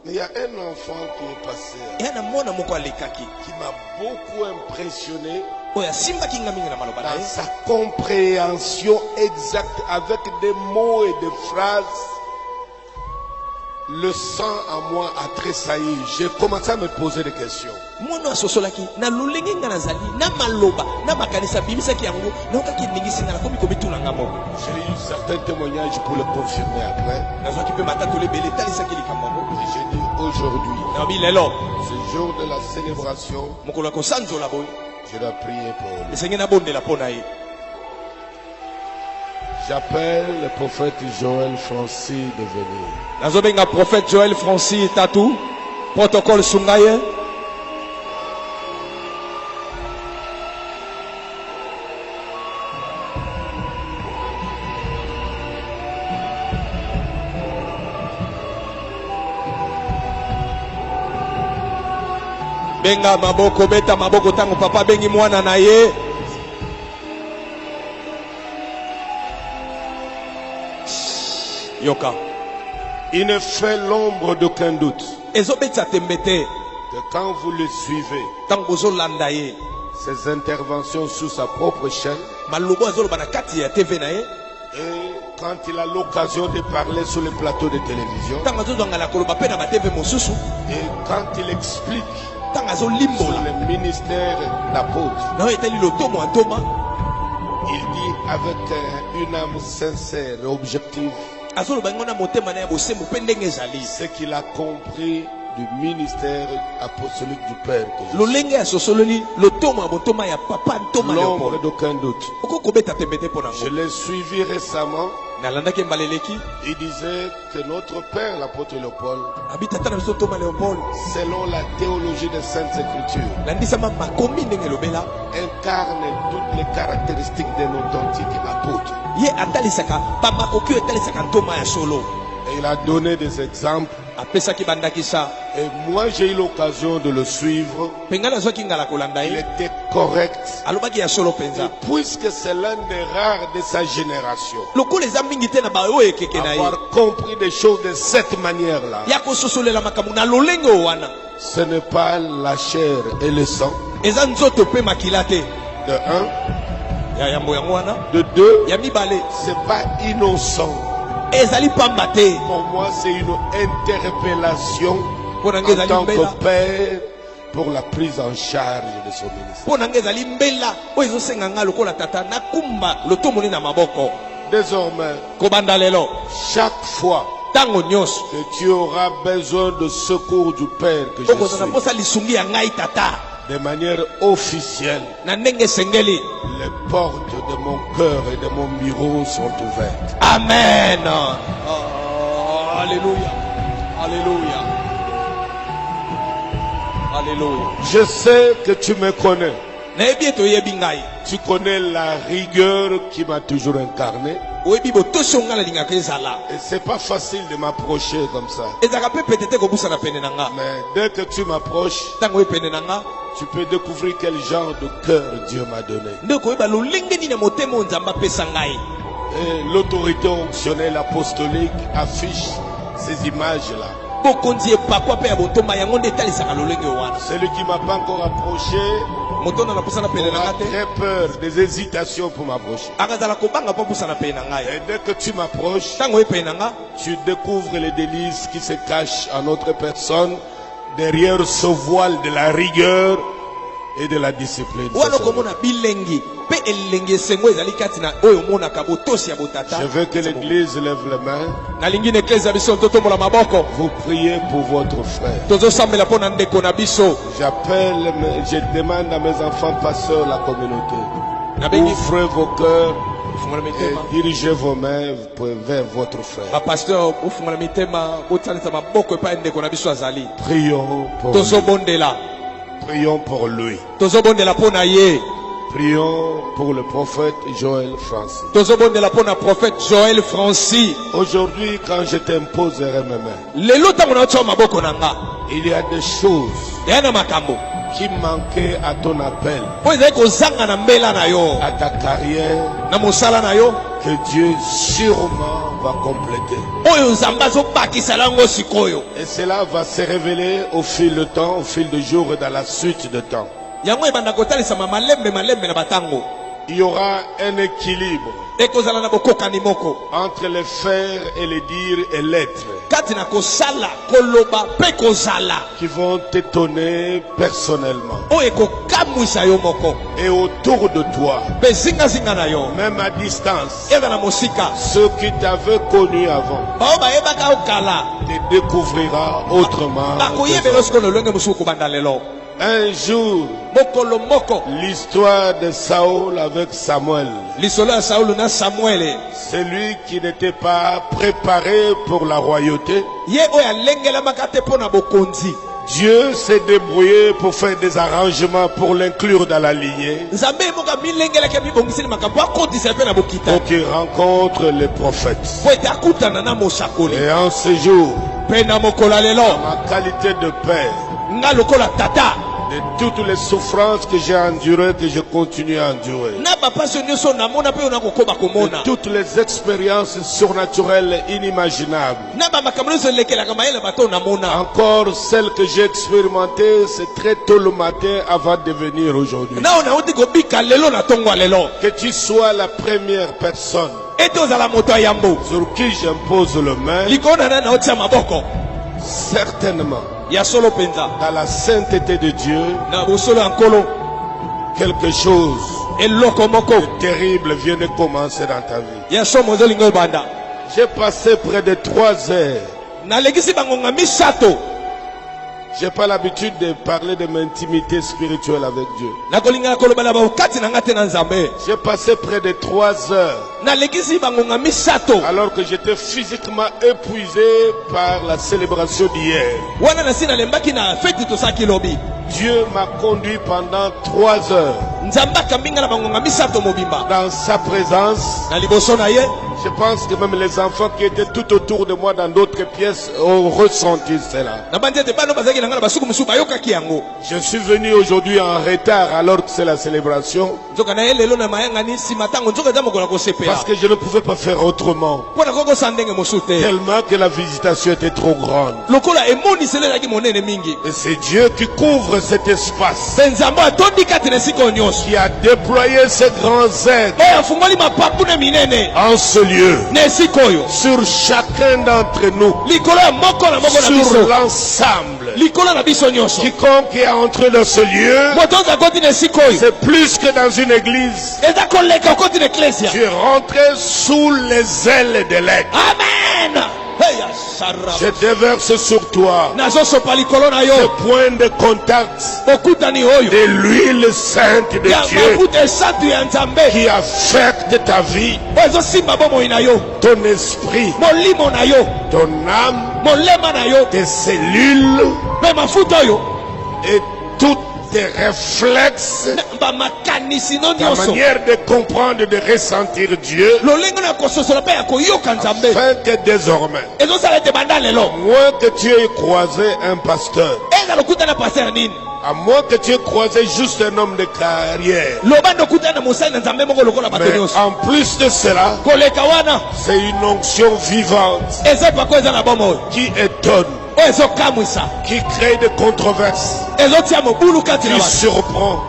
Mais il y a un enfant qui est passé, qui m'a beaucoup impressionné dans dans sa compréhension exacte avec des mots et des phrases. Le sang en moi a tressailli. J'ai commencé à me poser des questions. J'ai eu certains témoignages pour le confirmer après. J'ai dit aujourd'hui, ce jour de la célébration, je dois prier pour lui. J'appelle le prophète Joël Francis de venir. Nazobenga prophète Joël Francis Tatou, protocole Sungaye. Benga maboko beta maboko tango papa bengi mwana na ye. Yoka. Il ne fait l'ombre d'aucun doute Que que quand vous le suivez, ses interventions sur sa propre chaîne, et quand il a l'occasion de parler sur les plateaux de télévision, et quand il explique sur le ministère d'apôtre, il dit avec une âme sincère et objective ce qu'il a compris du ministère apostolique du Père. L'ombre d'aucun doute. Je l'ai suivi récemment. Il disait que notre Père, l'apôtre Léopold, selon la théologie des Saintes Écritures, incarne toutes les caractéristiques d'un authentique apôtre. Et il a donné des exemples. Et moi j'ai eu l'occasion de le suivre. Il était correct. Et puisque c'est l'un des rares de sa génération avoir compris des choses de cette manière-là, ce n'est pas la chair et le sang. De un. De deux, c'est pas innocent. Pour moi, c'est une interpellation en tant que père pour la prise en charge de son ministère. Désormais, chaque fois que tu auras besoin de secours du Père que je suis, de manière officielle, les portes de mon cœur et de mon bureau sont ouvertes. Amen. Alléluia. Alléluia. Alléluia. Je sais que tu me connais. Tu connais la rigueur qui m'a toujours incarné. Et c'est pas facile de m'approcher comme ça. Mais dès que tu m'approches, tu peux découvrir quel genre de cœur Dieu m'a donné. Et l'autorité onctionnelle apostolique affiche ces images-là. Celui qui m'a pas encore approché aura très peur, des hésitations pour m'approcher. Et dès que tu m'approches, tu découvres les délices qui se cachent à notre personne derrière ce voile de la rigueur et de la discipline. Je veux que l'église lève les mains. Vous priez pour votre frère. Je demande à mes enfants pasteurs la communauté. Ouvrez vos cœurs et dirigez vos mains vers votre frère. Prions pour lui. Prions pour lui. Prions pour le prophète Joël Francis. Aujourd'hui, quand je t'imposerai mes mains, il y a des choses qui manquaient à ton appel, à ta carrière, que Dieu sûrement va compléter. Et cela va se révéler au fil du temps, au fil du jour et dans la suite du temps. Il y aura un équilibre entre les faire et les dire et l'être qui vont t'étonner personnellement. Et autour de toi, même à distance, ceux qui t'avaient connu avant te découvrira autrement. Un jour, l'histoire de Saül avec Samuel. Celui qui n'était pas préparé pour la royauté. Dieu s'est débrouillé pour faire des arrangements pour l'inclure dans la lignée. Pour qu'il rencontre les prophètes. Et en ce jour, ma qualité de père, de toutes les souffrances que j'ai endurées, que je continue à endurer, de toutes les expériences surnaturelles inimaginables, encore celles que j'ai expérimentées, c'est très tôt le matin avant de venir aujourd'hui. Que tu sois la première personne sur qui j'impose le main, certainement, dans la sainteté de Dieu, quelque chose de terrible vient de commencer dans ta vie. J'ai passé près de 3 heures. J'ai pas l'habitude de parler de mon intimité spirituelle avec Dieu. J'ai passé près de 3 heures. Alors que j'étais physiquement épuisé par la célébration d'hier. Dieu m'a conduit pendant 3 heures dans sa présence. Je pense que même les enfants qui étaient tout autour de moi dans d'autres pièces ont ressenti cela. Je suis venu aujourd'hui en retard alors que c'est la célébration. Parce que je ne pouvais pas faire autrement. Tellement que la visitation était trop grande. Et c'est Dieu qui couvre cet espace, qui a déployé ses grands aides en ce lieu, sur chacun d'entre nous, sur l'ensemble. Quiconque est entré dans ce lieu, c'est plus que dans une église. Tu es rentré sous les ailes de l'aigle. Amen. Je déverse sur toi ce point de contact de l'huile sainte de Dieu qui affecte ta vie, ton esprit, ton âme, tes cellules et toutes tes réflexes, ta manière de comprendre, de ressentir Dieu, afin que désormais, moins que tu aies croisé un pasteur, à moins que tu aies croisé juste un homme de carrière, mais en plus de cela, c'est une onction vivante qui étonne, qui crée des controverses, qui surprend,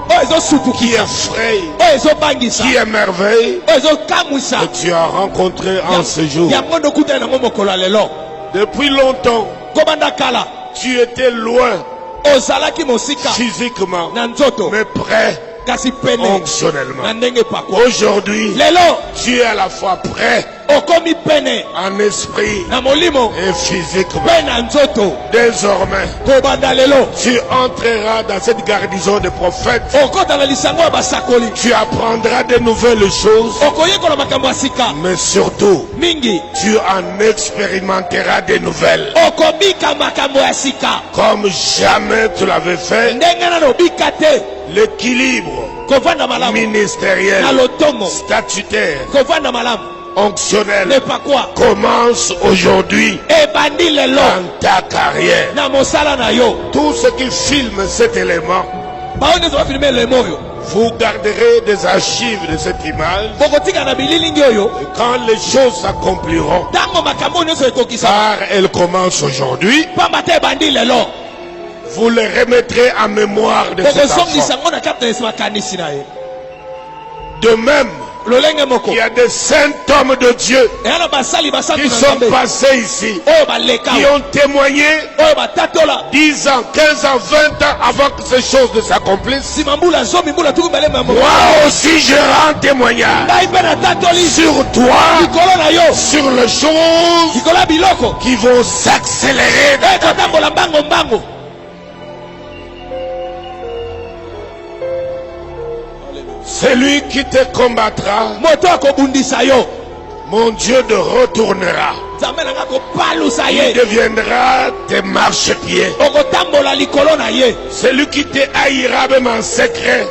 qui effraie, qui émerveille, que tu as rencontré en ce jour. Depuis longtemps, tu étais loin physiquement, mais prêt fonctionnellement. Aujourd'hui, tu es à la fois prêt en esprit et physiquement. Désormais, tu entreras dans cette garnison de prophètes. Tu apprendras de nouvelles choses, mais surtout, tu en expérimenteras de nouvelles comme jamais tu l'avais fait. L'équilibre ministériel, statutaire, onctionnel commence aujourd'hui dans ta carrière. Tout ce qui filme cet élément Vous garderez des archives de cette image. Et quand les choses s'accompliront, car elles commencent aujourd'hui, vous les remettrez en mémoire de cet enfant. De même, il y a des saints hommes de Dieu qui sont passés ici, qui ont témoigné 10 ans, 15 ans, 20 ans avant que ces choses ne s'accomplissent. Moi aussi je rends témoignage sur toi, sur les choses qui vont s'accélérer. Celui qui te combattra, mon Dieu te retournera. Il deviendra tes marchepieds. Celui qui te haïra même en secret,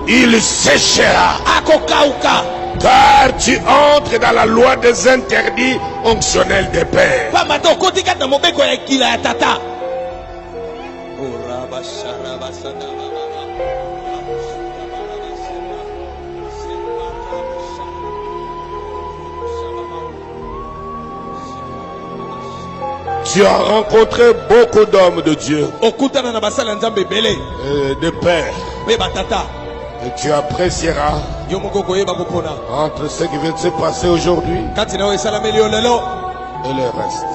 il séchera. Car tu entres dans la loi des interdits onctionnels des pères. Tu as rencontré beaucoup d'hommes de Dieu, de pères, et tu apprécieras entre ce qui vient de se passer aujourd'hui et le reste.